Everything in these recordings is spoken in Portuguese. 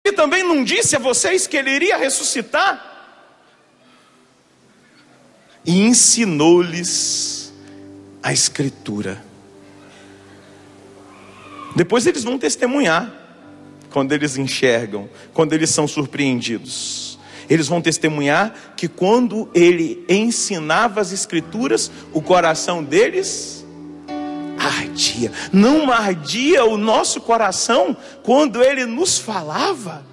Ele também não disse a vocês que ele iria ressuscitar? E ensinou-lhes a Escritura. Depois eles vão testemunhar, quando eles enxergam, quando eles são surpreendidos. Eles vão testemunhar que quando ele ensinava as Escrituras, o coração deles ardia. Não ardia o nosso coração quando ele nos falava?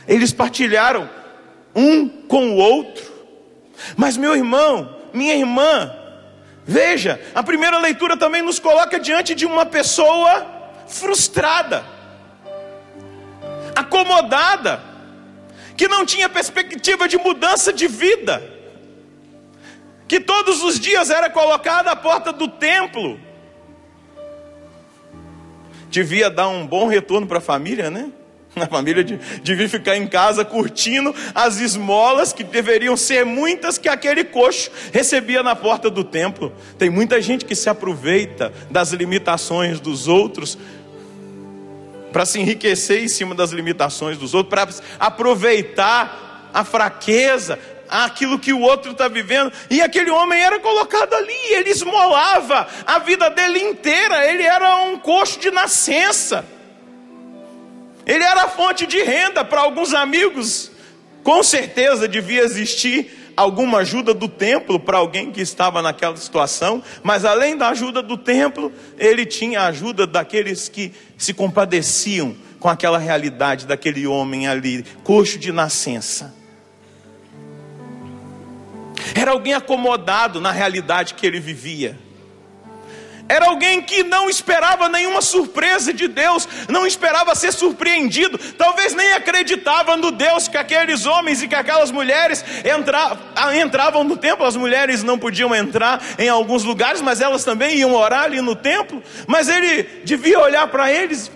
Eles partilharam um com o outro. Mas meu irmão, minha irmã, veja, a primeira leitura também nos coloca diante de uma pessoa frustrada, acomodada, que não tinha perspectiva de mudança de vida, que todos os dias era colocada à porta do templo. Devia dar um bom retorno para a família, né? A família devia ficar em casa curtindo as esmolas, que deveriam ser muitas, que aquele coxo recebia na porta do templo. Tem muita gente que se aproveita das limitações dos outros para se enriquecer em cima das limitações dos outros, para aproveitar a fraqueza, aquilo que o outro está vivendo. E aquele homem era colocado ali, ele esmolava a vida dele inteira. Ele era um coxo de nascença. Ele era a fonte de renda para alguns amigos. Com certeza devia existir alguma ajuda do templo para alguém que estava naquela situação. Mas além da ajuda do templo, ele tinha a ajuda daqueles que se compadeciam com aquela realidade daquele homem ali, coxo de nascença. Era alguém acomodado na realidade que ele vivia. Era alguém que não esperava nenhuma surpresa de Deus, não esperava ser surpreendido, talvez nem acreditava no Deus que aqueles homens e que aquelas mulheres entravam no templo. As mulheres não podiam entrar em alguns lugares, mas elas também iam orar ali no templo. Mas ele devia olhar para eles: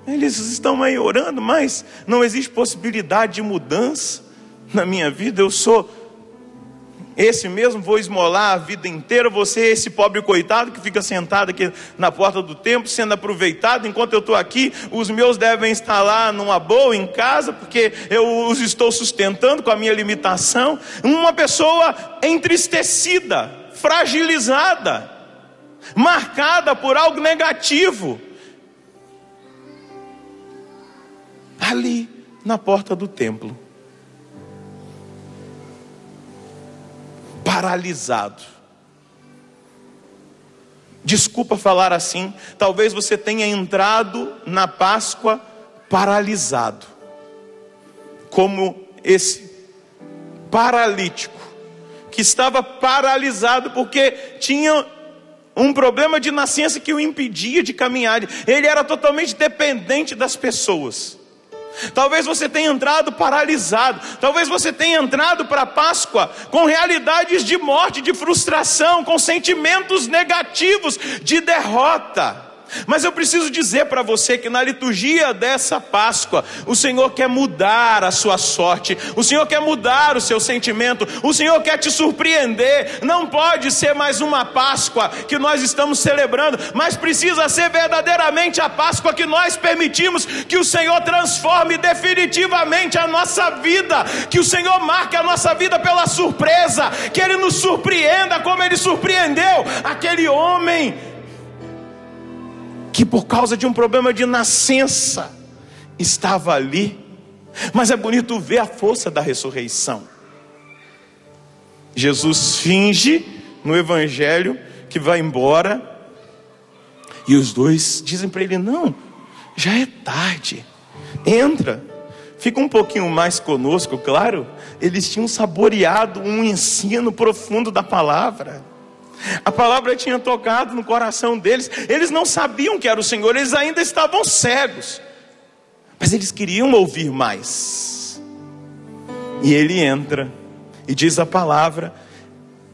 eles estão aí orando, mas não existe possibilidade de mudança na minha vida. Eu sou esse mesmo, vou esmolar a vida inteira. Você é esse pobre coitado que fica sentado aqui na porta do templo, sendo aproveitado. Enquanto eu estou aqui, os meus devem estar lá numa boa em casa, porque eu os estou sustentando com a minha limitação. Uma pessoa entristecida, fragilizada, marcada por algo negativo, ali na porta do templo, paralisado. Desculpa falar assim, talvez você tenha entrado na Páscoa paralisado, como esse paralítico, que estava paralisado porque tinha um problema de nascença que o impedia de caminhar. Ele era totalmente dependente das pessoas. Talvez você tenha entrado paralisado. Talvez você tenha entrado para a Páscoa com realidades de morte, de frustração, com sentimentos negativos, de derrota. Mas eu preciso dizer para você que na liturgia dessa Páscoa, o Senhor quer mudar a sua sorte, o Senhor quer mudar o seu sentimento, o Senhor quer te surpreender. Não pode ser mais uma Páscoa que nós estamos celebrando, mas precisa ser verdadeiramente a Páscoa que nós permitimos que o Senhor transforme definitivamente a nossa vida, que o Senhor marque a nossa vida pela surpresa, que Ele nos surpreenda como Ele surpreendeu aquele homem que por causa de um problema de nascença estava ali. Mas é bonito ver a força da ressurreição. Jesus finge no evangelho que vai embora, e os dois dizem para ele: não, já é tarde, entra, fica um pouquinho mais conosco. Claro, eles tinham saboreado um ensino profundo da palavra. A palavra tinha tocado no coração deles. Eles não sabiam que era o Senhor, eles ainda estavam cegos, mas eles queriam ouvir mais. E ele entra e diz a palavra,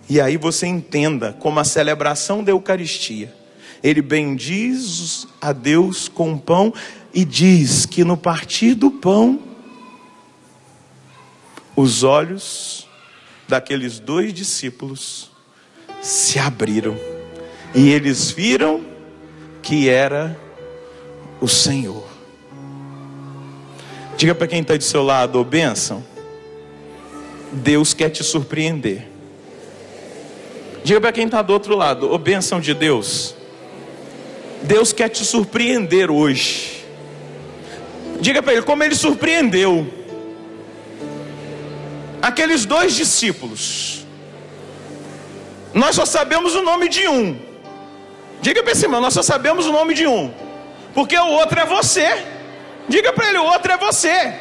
e aí você entenda como a celebração da Eucaristia. Ele bendiz a Deus com o pão e diz que no partir do pão, os olhos daqueles dois discípulos se abriram e eles viram que era o Senhor. Diga para quem está do seu lado: ô bênção, Deus quer te surpreender. Diga para quem está do outro lado: ô bênção de Deus, Deus quer te surpreender hoje. Diga para ele como ele surpreendeu aqueles 2 discípulos. Nós só sabemos o nome de um. Diga para esse irmão: nós só sabemos o nome de um, porque o outro é você. Diga para ele: o outro é você.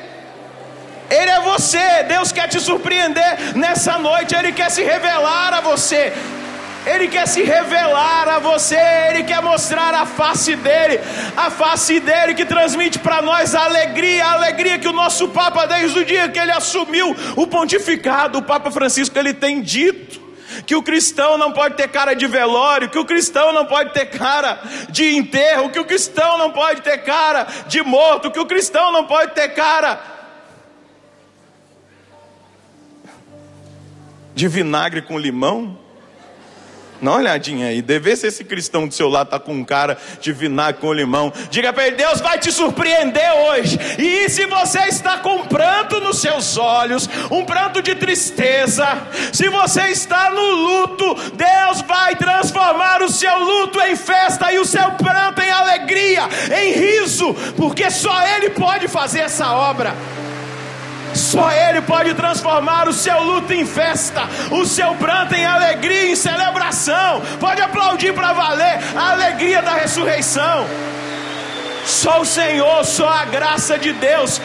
Ele é você. Deus quer te surpreender nessa noite. Ele quer se revelar a você. Ele quer se revelar a você. Ele quer mostrar a face dele. A face dele que transmite para nós a alegria que o nosso Papa, desde o dia que ele assumiu o pontificado, o Papa Francisco, ele tem dito que o cristão não pode ter cara de velório, que o cristão não pode ter cara de enterro, que o cristão não pode ter cara de morto, que o cristão não pode ter cara de vinagre com limão. Dá uma olhadinha aí, deve ser esse cristão do seu lado está com cara de vinagre com limão. Diga para ele: Deus vai te surpreender hoje. E se você está com um pranto nos seus olhos, um pranto de tristeza, se você está no luto, Deus vai transformar o seu luto em festa e o seu pranto em alegria, em riso, porque só Ele pode fazer essa obra. Só Ele pode transformar o seu luto em festa, o seu pranto em alegria, em celebração. Pode aplaudir para valer a alegria da ressurreição. Só o Senhor, só a graça de Deus,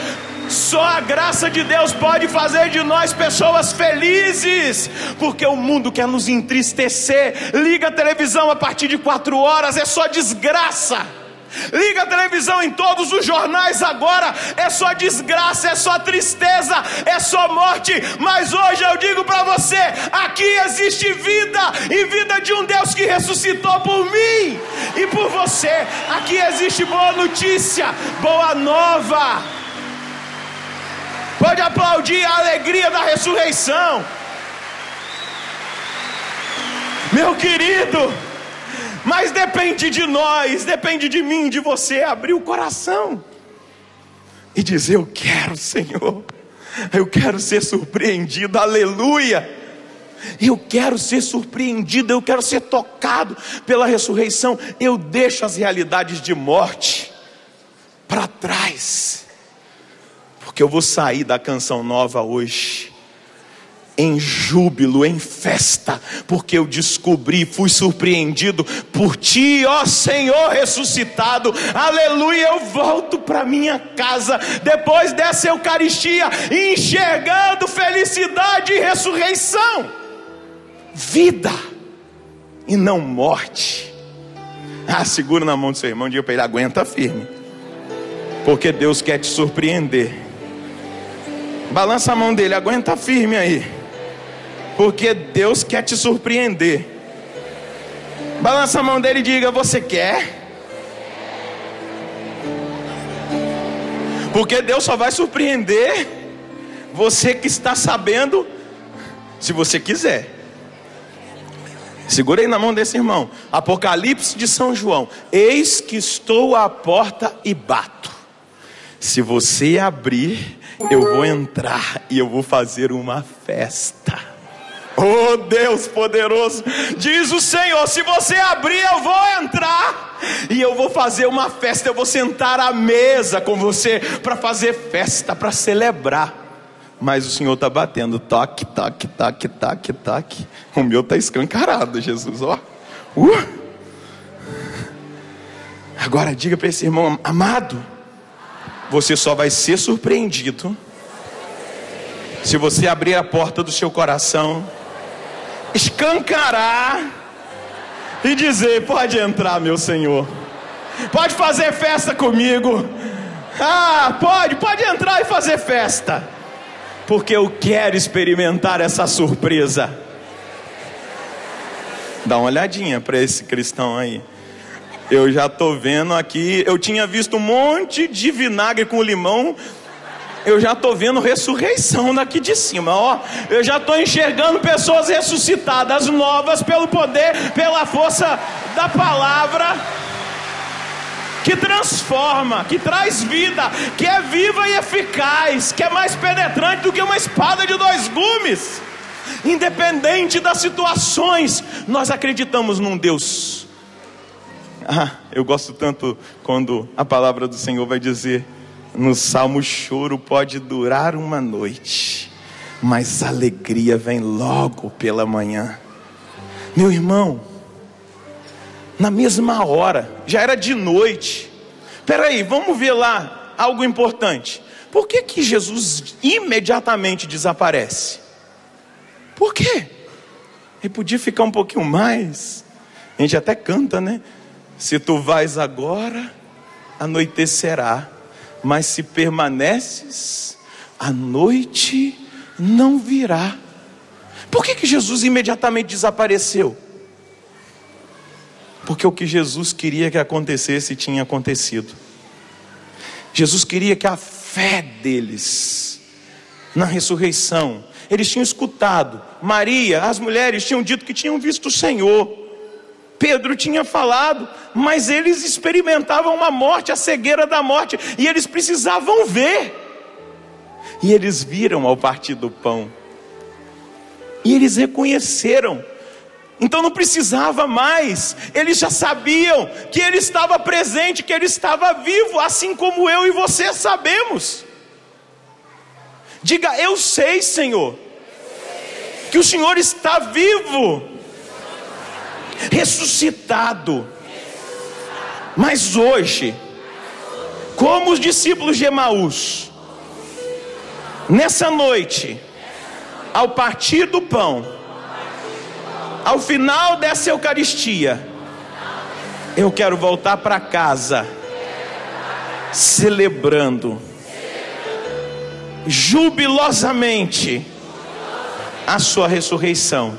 só a graça de Deus pode fazer de nós pessoas felizes, porque o mundo quer nos entristecer. Liga a televisão a partir de 4 horas, é só desgraça. Liga a televisão em todos os jornais agora, é só desgraça, é só tristeza, é só morte. Mas hoje eu digo para você: aqui existe vida, e vida de um Deus que ressuscitou por mim e por você. Aqui existe boa notícia, boa nova. Pode aplaudir a alegria da ressurreição. Meu querido, mas depende de nós, depende de mim, de você abrir o coração e dizer: eu quero, Senhor, eu quero ser surpreendido, aleluia. Eu quero ser surpreendido, eu quero ser tocado pela ressurreição. Eu deixo as realidades de morte para trás, porque eu vou sair da canção nova hoje em júbilo, em festa, porque eu descobri, fui surpreendido por Ti, ó Senhor ressuscitado, aleluia. Eu volto para minha casa, depois dessa Eucaristia, enxergando felicidade e ressurreição, vida e não morte. Segura na mão do seu irmão e diga para ele: aguenta firme, porque Deus quer te surpreender. Balança a mão dele: aguenta firme aí, porque Deus quer te surpreender. Balança a mão dele e diga: você quer? Porque Deus só vai surpreender você que está sabendo, se você quiser. Segura aí na mão desse irmão. Apocalipse de São João: eis que estou à porta e bato. Se você abrir, eu vou entrar e eu vou fazer uma festa. Oh Deus poderoso, diz o Senhor: se você abrir, eu vou entrar e eu vou fazer uma festa. Eu vou sentar à mesa com você para fazer festa, para celebrar. Mas o Senhor está batendo, toque, toque, toque, toque, toque. O meu está escancarado, Jesus, ó. Agora diga para esse irmão: amado, você só vai ser surpreendido se você abrir a porta do seu coração, escancarar e dizer: pode entrar, meu Senhor, pode fazer festa comigo. Pode entrar e fazer festa, porque eu quero experimentar essa surpresa. Dá uma olhadinha para esse cristão aí. Eu já estou vendo aqui, eu tinha visto um monte de vinagre com limão, eu já estou vendo ressurreição daqui de cima, ó. Eu já estou enxergando pessoas ressuscitadas, novas, pelo poder, pela força da palavra, que transforma, que traz vida, que é viva e eficaz, que é mais penetrante do que uma espada de 2 gumes. Independente das situações, nós acreditamos num Deus. Eu gosto tanto quando a palavra do Senhor vai dizer no Salmo: o choro pode durar uma noite, mas a alegria vem logo pela manhã. Meu irmão, na mesma hora, já era de noite. Peraí, vamos ver lá algo importante. Por que que Jesus imediatamente desaparece? Por quê? Ele podia ficar um pouquinho mais. A gente até canta, né? Se tu vais agora, anoitecerá, mas se permaneces, a noite não virá. Por que que Jesus imediatamente desapareceu? Porque o que Jesus queria que acontecesse tinha acontecido. Jesus queria que a fé deles na ressurreição, eles tinham escutado. Maria, as mulheres tinham dito que tinham visto o Senhor. Pedro tinha falado, mas eles experimentavam uma morte, a cegueira da morte, e eles precisavam ver. E eles viram ao partir do pão, e eles reconheceram. Então não precisava mais, eles já sabiam que Ele estava presente, que Ele estava vivo, assim como eu e você sabemos. Diga: eu sei, Senhor, que o Senhor está vivo, ressuscitado. Mas hoje, como os discípulos de Emaús, nessa noite, ao partir do pão, ao final dessa Eucaristia, eu quero voltar para casa celebrando jubilosamente a sua ressurreição.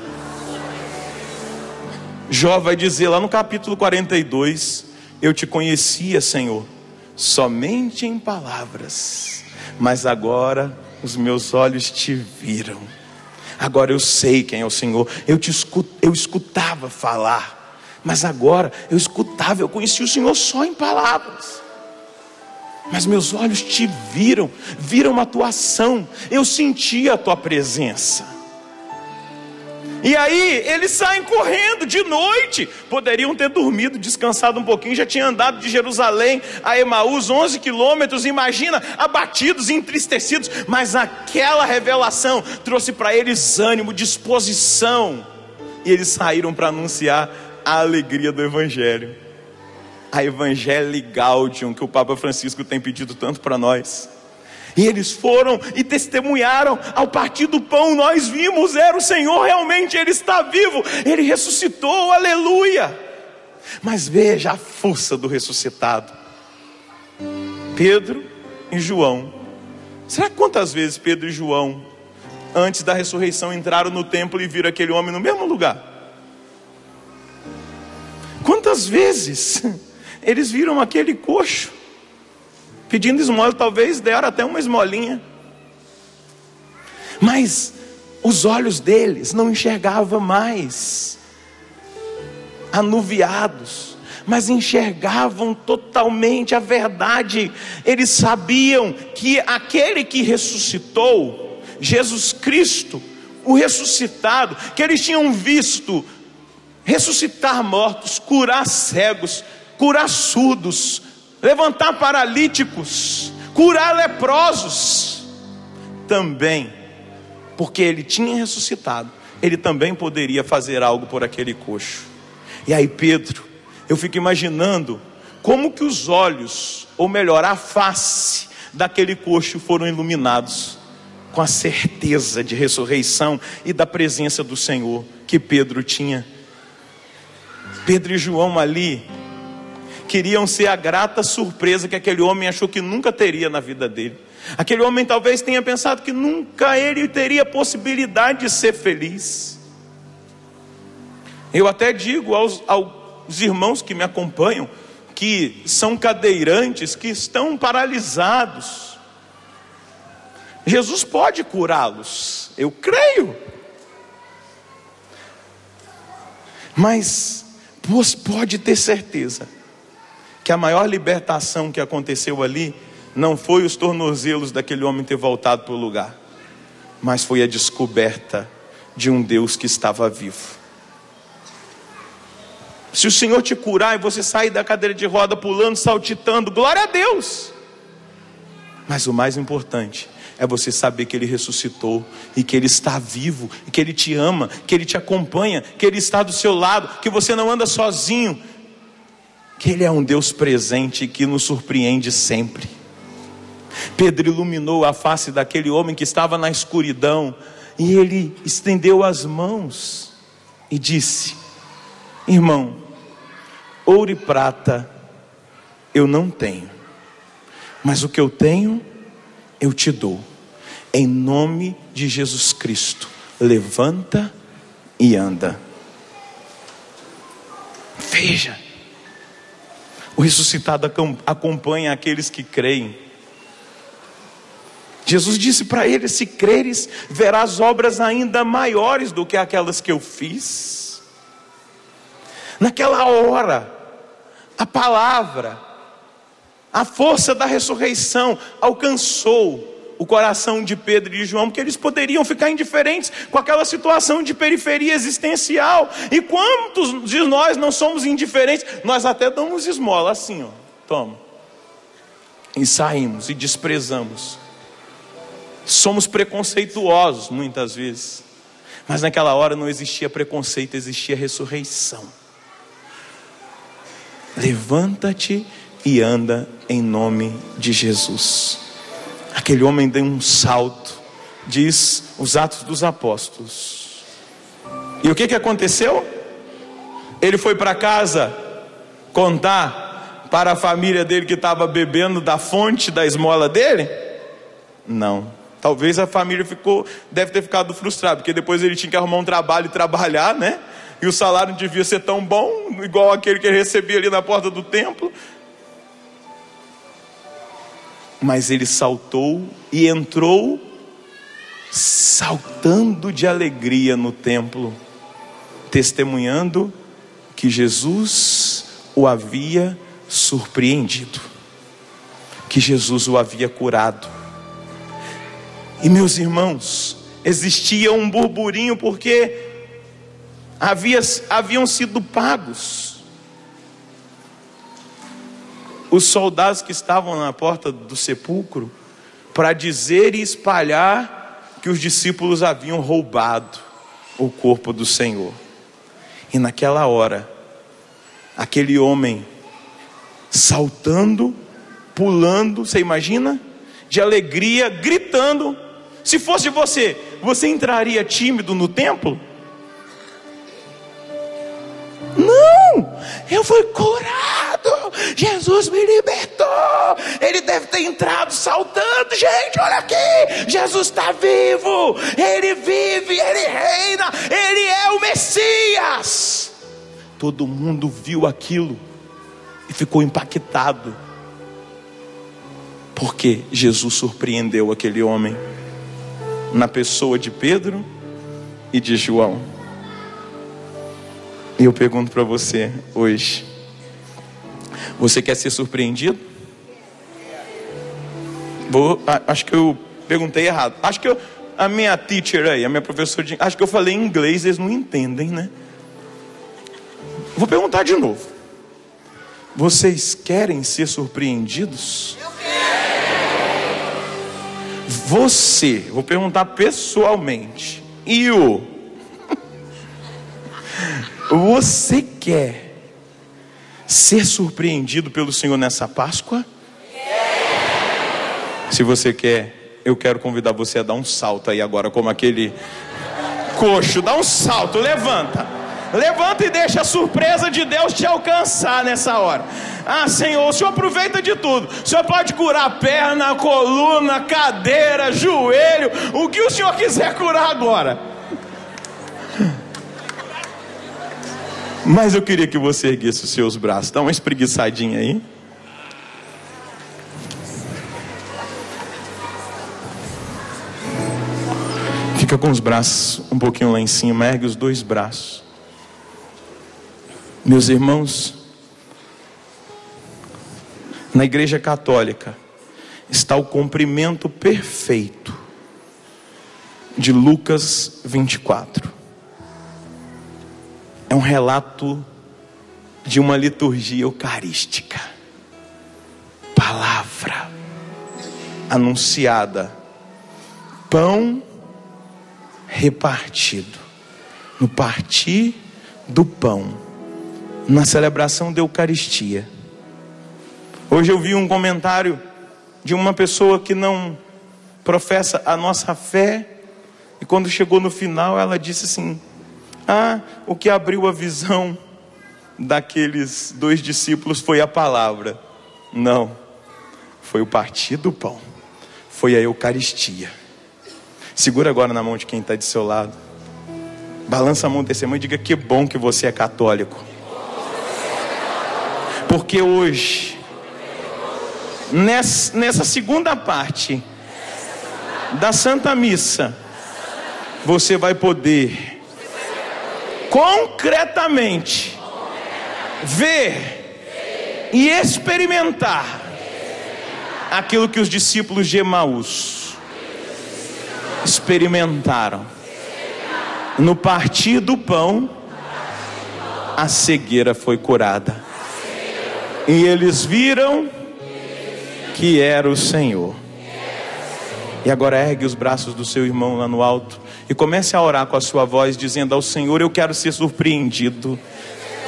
Jó vai dizer lá no capítulo 42: eu te conhecia, Senhor, somente em palavras, mas agora os meus olhos te viram. Agora eu sei quem é o Senhor. Eu escutava falar, mas agora eu conheci o Senhor só em palavras, mas meus olhos te viram, viram a tua ação, eu senti a tua presença. E aí eles saem correndo de noite. Poderiam ter dormido, descansado um pouquinho. Já tinha andado de Jerusalém a Emaús 11 quilômetros. Imagina, abatidos, entristecidos. Mas aquela revelação trouxe para eles ânimo, disposição. E eles saíram para anunciar a alegria do Evangelho. A Evangelii Gaudium, que o Papa Francisco tem pedido tanto para nós. E eles foram e testemunharam. Ao partir do pão nós vimos, era o Senhor, realmente Ele está vivo, Ele ressuscitou, aleluia. Mas veja a força do ressuscitado. Pedro e João. Será que quantas vezes Pedro e João, antes da ressurreição, entraram no templo e viram aquele homem no mesmo lugar? Quantas vezes eles viram aquele coxo pedindo esmola? Talvez deram até uma esmolinha, mas os olhos deles não enxergavam mais anuviados, mas enxergavam totalmente a verdade. Eles sabiam que aquele que ressuscitou, Jesus Cristo, o ressuscitado, que eles tinham visto ressuscitar mortos, curar cegos, curar surdos, levantar paralíticos, curar leprosos, também, porque Ele tinha ressuscitado, Ele também poderia fazer algo por aquele coxo. E aí Pedro, eu fico imaginando como que os olhos, ou melhor, a face daquele coxo foram iluminados com a certeza de ressurreição e da presença do Senhor que Pedro tinha. Pedro e João ali queriam ser a grata surpresa que aquele homem achou que nunca teria na vida dele. Aquele homem talvez tenha pensado que nunca ele teria possibilidade de ser feliz. Eu até digo aos irmãos que me acompanham, que são cadeirantes, que estão paralisados, Jesus pode curá-los, eu creio. Mas pode ter certeza que a maior libertação que aconteceu ali não foi os tornozelos daquele homem ter voltado para o lugar, mas foi a descoberta de um Deus que estava vivo. Se o Senhor te curar e você sair da cadeira de roda pulando, saltitando, glória a Deus. Mas o mais importante é você saber que Ele ressuscitou e que Ele está vivo, e que Ele te ama, que Ele te acompanha, que Ele está do seu lado, que você não anda sozinho, que Ele é um Deus presente que nos surpreende sempre. Pedro iluminou a face daquele homem que estava na escuridão, e ele estendeu as mãos e disse: irmão, ouro e prata eu não tenho, mas o que eu tenho eu te dou. Em nome de Jesus Cristo, levanta e anda. Veja, o ressuscitado acompanha aqueles que creem. Jesus disse para ele: se creres, verás obras ainda maiores do que aquelas que eu fiz. Naquela hora, a palavra, a força da ressurreição alcançou o coração de Pedro e de João, porque eles poderiam ficar indiferentes com aquela situação de periferia existencial. E quantos de nós não somos indiferentes? Nós até damos esmola assim, ó, toma, e saímos e desprezamos. Somos preconceituosos muitas vezes, mas naquela hora não existia preconceito, existia ressurreição. Levanta-te e anda em nome de Jesus. Aquele homem deu um salto, diz os Atos dos Apóstolos. E o que aconteceu? Ele foi para casa contar para a família dele que estava bebendo da fonte da esmola dele? Não. Talvez a família deve ter ficado frustrada, porque depois ele tinha que arrumar um trabalho e trabalhar, né? E o salário não devia ser tão bom, igual aquele que ele recebia ali na porta do templo. Mas ele saltou e entrou saltando de alegria no templo, testemunhando que Jesus o havia surpreendido, que Jesus o havia curado. E meus irmãos, existia um burburinho porque haviam sido pagos os soldados que estavam na porta do sepulcro para dizer e espalhar que os discípulos haviam roubado o corpo do Senhor. E naquela hora, aquele homem saltando, pulando, você imagina? De alegria, gritando. Se fosse você entraria tímido no templo? Não, eu fui curado, Jesus me libertou. Ele deve ter entrado saltando. Gente, olha aqui, Jesus está vivo, Ele vive, Ele reina, Ele é o Messias. Todo mundo viu aquilo e ficou impactado, porque Jesus surpreendeu aquele homem na pessoa de Pedro e de João. E eu pergunto para você hoje: você quer ser surpreendido? Acho que eu perguntei errado. Acho que a minha teacher aí, a minha professora, acho que eu falei em inglês, eles não entendem, né? Vou perguntar de novo: vocês querem ser surpreendidos? Vou perguntar pessoalmente. Você quer ser surpreendido pelo Senhor nessa Páscoa? Se você quer, eu quero convidar você a dar um salto aí agora, como aquele coxo. Dá um salto, levanta e deixa a surpresa de Deus te alcançar nessa hora. Ah, Senhor, o Senhor aproveita de tudo. O Senhor pode curar a perna, a coluna, cadeira, joelho, o que o Senhor quiser curar agora. Mas eu queria que você erguesse os seus braços. Dá uma espreguiçadinha aí. Fica com os braços um pouquinho lá em cima. Ergue os dois braços. Meus irmãos, Na Igreja Católica está o cumprimento perfeito de Lucas 24. É um relato de uma liturgia eucarística. Palavra anunciada, pão repartido, no partir do pão, na celebração da Eucaristia. Hoje eu vi um comentário de uma pessoa que não professa a nossa fé, e quando chegou no final ela disse assim: o que abriu a visão daqueles 2 discípulos foi a palavra. Não, foi o partir do pão, foi a Eucaristia. Segura agora na mão de quem está do seu lado, balança a mão desse irmão e diga: que bom que você é católico. Porque hoje, nessa segunda parte da Santa Missa, você vai poder concretamente ver e experimentar aquilo que os discípulos de Emaús experimentaram. No partir do pão, a cegueira foi curada, e eles viram que era o Senhor. E agora ergue os braços do seu irmão lá no alto e comece a orar com a sua voz, dizendo ao Senhor: eu quero ser surpreendido.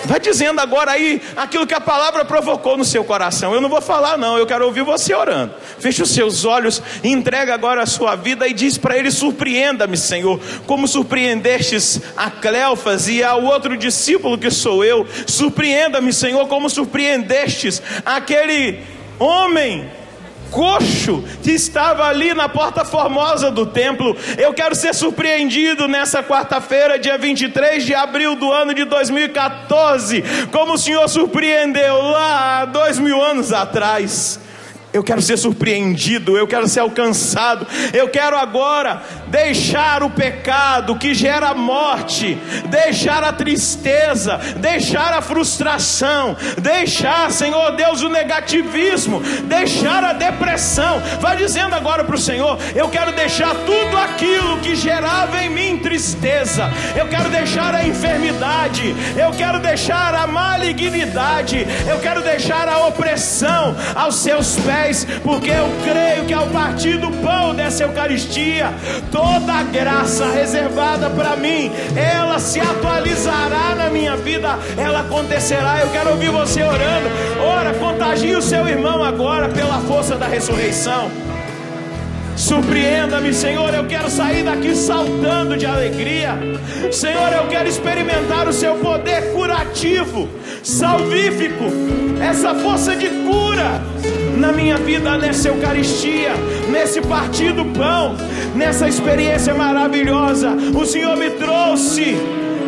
Vai dizendo agora aí aquilo que a palavra provocou no seu coração. Eu não vou falar não, eu quero ouvir você orando. Feche os seus olhos e entrega agora a sua vida e diz para ele: surpreenda-me, Senhor, como surpreendestes a Cleofas e ao outro discípulo que sou eu. Surpreenda-me, Senhor, como surpreendestes aquele homem coxo que estava ali na porta formosa do templo. Eu quero ser surpreendido nessa quarta-feira, dia 23 de abril do ano de 2014, como o Senhor surpreendeu lá 2000 anos atrás. Eu quero ser surpreendido, eu quero ser alcançado. Eu quero agora deixar o pecado que gera morte, deixar a tristeza, deixar a frustração, deixar, Senhor Deus, o negativismo, deixar a depressão. Vai dizendo agora para o Senhor: eu quero deixar tudo aquilo que gerava em mim tristeza, eu quero deixar a enfermidade, eu quero deixar a malignidade, eu quero deixar a opressão aos seus pés, porque eu creio que ao partir do pão dessa Eucaristia, toda a graça reservada para mim, ela se atualizará na minha vida, ela acontecerá. Eu quero ouvir você orando. Ora, contagie o seu irmão agora pela força da ressurreição. Surpreenda-me, Senhor, eu quero sair daqui saltando de alegria. Senhor, eu quero experimentar o seu poder curativo, salvífico, essa força de cura na minha vida, nessa Eucaristia, nesse partir do pão, nessa experiência maravilhosa. O Senhor me trouxe,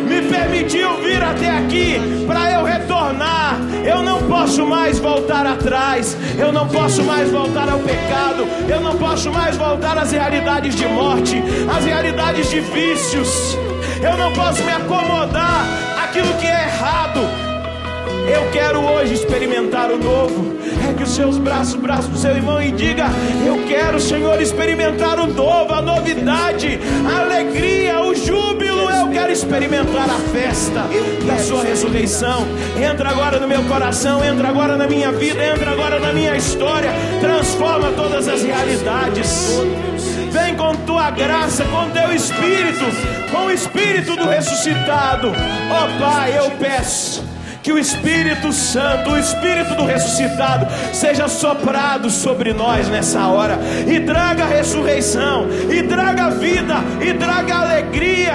me permitiu vir até aqui para eu retornar. Eu não posso mais voltar atrás, eu não posso mais voltar ao pecado, eu não posso mais voltar às realidades de morte, às realidades de vícios. Eu não posso me acomodar àquilo que é errado. Eu quero hoje experimentar o novo. Ergue os seus braços, do seu irmão, e diga: eu quero, Senhor, experimentar o novo, a novidade, a alegria, o júbilo. Eu quero experimentar a festa da sua ressurreição. Entra agora no meu coração, entra agora na minha vida, entra agora na minha história. Transforma todas as realidades. Vem com tua graça, com teu Espírito, com o Espírito do ressuscitado. Ó Pai, eu peço que o Espírito Santo, o Espírito do ressuscitado, seja soprado sobre nós nessa hora, e traga ressurreição, e traga vida, e traga alegria,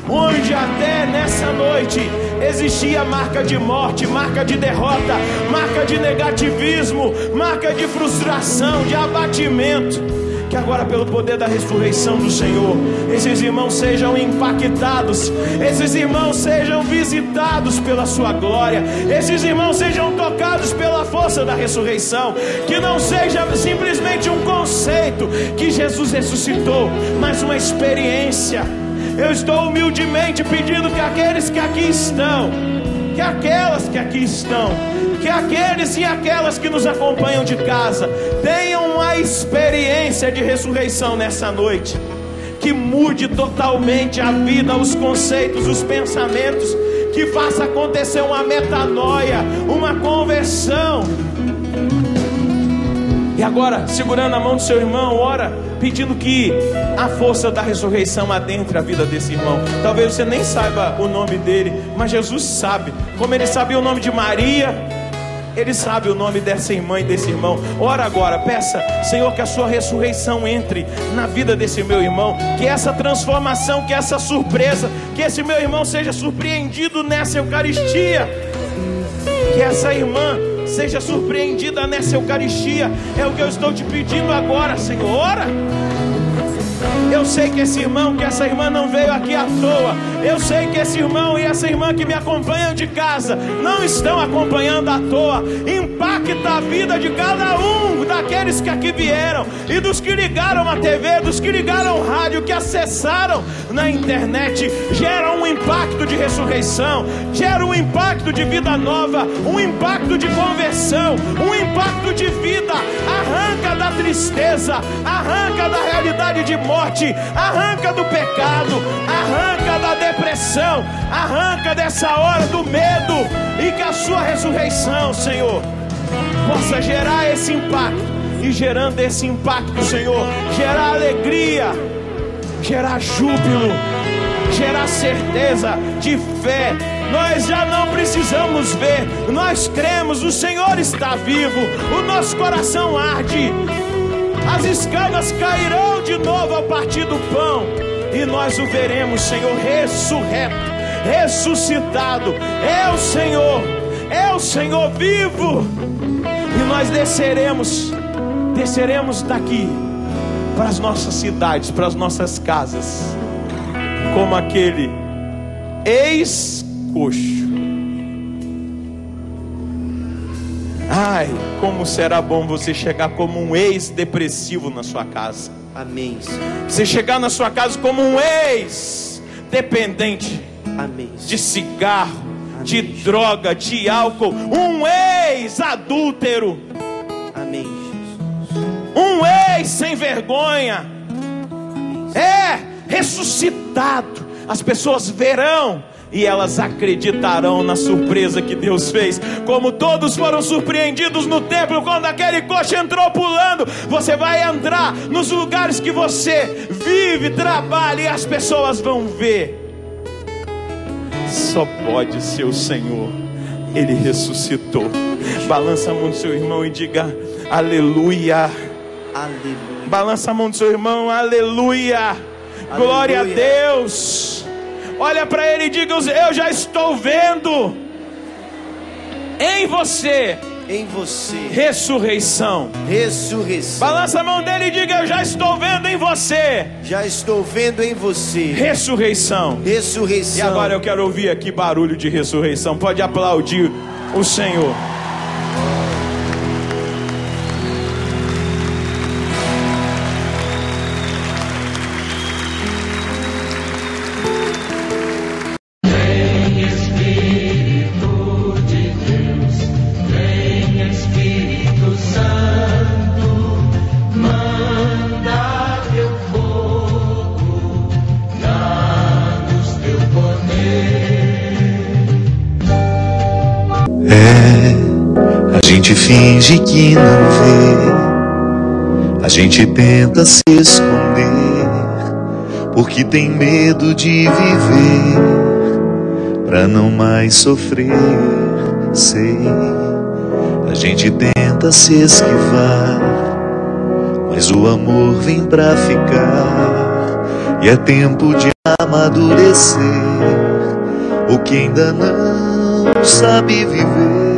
onde até nessa noite existia marca de morte, marca de derrota, marca de negativismo, marca de frustração, de abatimento. Que agora, pelo poder da ressurreição do Senhor, esses irmãos sejam impactados, esses irmãos sejam visitados pela sua glória, esses irmãos sejam tocados pela força da ressurreição. Que não seja simplesmente um conceito que Jesus ressuscitou, mas uma experiência. Eu estou humildemente pedindo que aqueles que aqui estão, que aquelas que aqui estão, que aqueles e aquelas que nos acompanham de casa tenham uma experiência de ressurreição nessa noite, que mude totalmente a vida, os conceitos, os pensamentos, que faça acontecer uma metanoia, uma conversão. E agora, segurando a mão do seu irmão, ora, pedindo que a força da ressurreição adentre a vida desse irmão. Talvez você nem saiba o nome dele, mas Jesus sabe. Como ele sabia o nome de Maria, ele sabe o nome dessa irmã e desse irmão. Ora agora, peça, Senhor, que a sua ressurreição entre na vida desse meu irmão, que essa transformação, que essa surpresa, que esse meu irmão seja surpreendido nessa Eucaristia, que essa irmã seja surpreendida nessa Eucaristia. É o que eu estou te pedindo agora, Senhor. Ora. Eu sei que esse irmão, que essa irmã não veio aqui à toa. Eu sei que esse irmão e essa irmã que me acompanham de casa não estão acompanhando à toa. Impacta a vida de cada um daqueles que aqui vieram, e dos que ligaram a TV, dos que ligaram o rádio, que acessaram na internet. Gera um impacto de ressurreição, gera um impacto de vida nova, um impacto de conversão, um impacto de vida. Arranca da tristeza, arranca da realidade de morte, arranca do pecado, arranca da depressão, arranca dessa hora do medo, e que a sua ressurreição, Senhor, possa gerar esse impacto. E gerando esse impacto, Senhor, gerar alegria, gerar júbilo, gerar certeza de fé. Nós já não precisamos ver, nós cremos, o Senhor está vivo, o nosso coração arde, as escamas cairão de novo a partir do pão, e nós o veremos, Senhor, ressurreto, ressuscitado. É o Senhor vivo. E nós desceremos daqui para as nossas cidades, para as nossas casas, como aquele ex-coxo. Ai, como será bom você chegar como um ex-depressivo na sua casa. Amém, Senhor. Você chegar na sua casa como um ex-dependente. Amém, de cigarro, de droga, de álcool, um ex-adúltero. Amém, Jesus. Um ex sem vergonha. Ressuscitado. As pessoas verão e elas acreditarão na surpresa que Deus fez. Como todos foram surpreendidos no templo quando aquele coxo entrou pulando, você vai entrar nos lugares que você vive, trabalha, e as pessoas vão ver. Só pode ser o Senhor. Ele ressuscitou. Balança a mão do seu irmão e diga aleluia. Aleluia. Balança a mão do seu irmão, aleluia. Glória a Deus. Olha para ele e diga: eu já estou vendo em você ressurreição. Balança a mão dele e diga: eu já estou vendo em você. Já estou vendo em você ressurreição. E agora eu quero ouvir aqui barulho de ressurreição. Pode aplaudir o Senhor. A gente finge que não vê, a gente tenta se esconder, porque tem medo de viver, pra não mais sofrer, sei. A gente tenta se esquivar, mas o amor vem pra ficar, e é tempo de amadurecer, o que ainda não sabe viver.